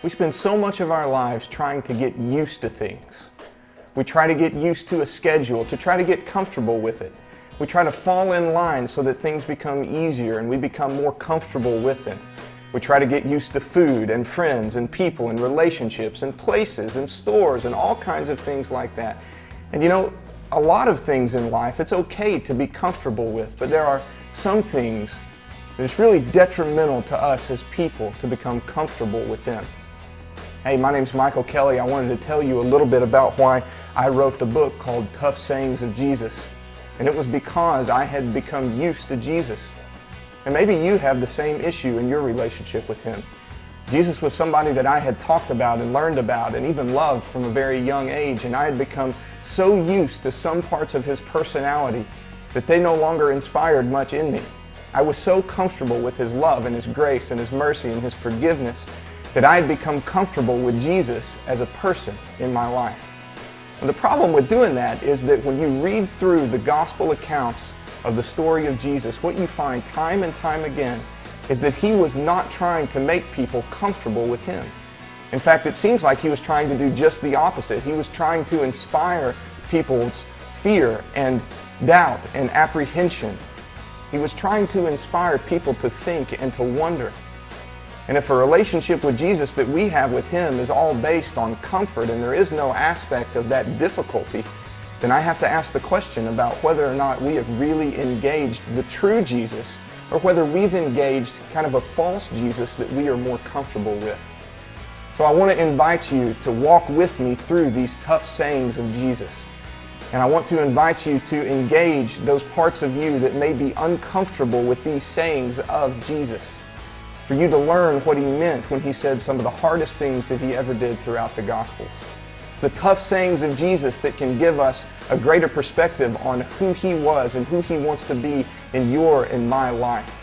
We spend so much of our lives trying to get used to things. We try to get used to a schedule, to try to get comfortable with it. We try to fall in line so that things become easier and we become more comfortable with them. We try to get used to food and friends and people and relationships and places and stores and all kinds of things like that. And you know, a lot of things in life it's okay to be comfortable with, but there are some things that it's really detrimental to us as people to become comfortable with them. Hey, my name's Michael Kelly. I wanted to tell you a little bit about why I wrote the book called Tough Sayings of Jesus. And it was because I had become used to Jesus. And maybe you have the same issue in your relationship with Him. Jesus was somebody that I had talked about and learned about and even loved from a very young age, and I had become so used to some parts of His personality that they no longer inspired much in me. I was so comfortable with His love and His grace and His mercy and His forgiveness that I had become comfortable with Jesus as a person in my life. And the problem with doing that is that when you read through the gospel accounts of the story of Jesus, what you find time and time again is that He was not trying to make people comfortable with Him. In fact, it seems like He was trying to do just the opposite. He was trying to inspire people's fear and doubt and apprehension. He was trying to inspire people to think and to wonder. And if a relationship with Jesus that we have with Him is all based on comfort and there is no aspect of that difficulty, then I have to ask the question about whether or not we have really engaged the true Jesus or whether we've engaged kind of a false Jesus that we are more comfortable with. So I want to invite you to walk with me through these tough sayings of Jesus. And I want to invite you to engage those parts of you that may be uncomfortable with these sayings of Jesus. For you to learn what He meant when He said some of the hardest things that He ever did throughout the Gospels. It's the tough sayings of Jesus that can give us a greater perspective on who He was and who He wants to be in your and my life.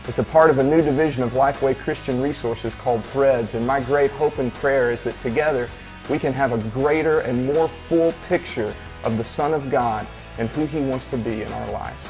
It's a part of a new division of Lifeway Christian Resources called Threads, and my great hope and prayer is that together we can have a greater and more full picture of the Son of God and who He wants to be in our lives.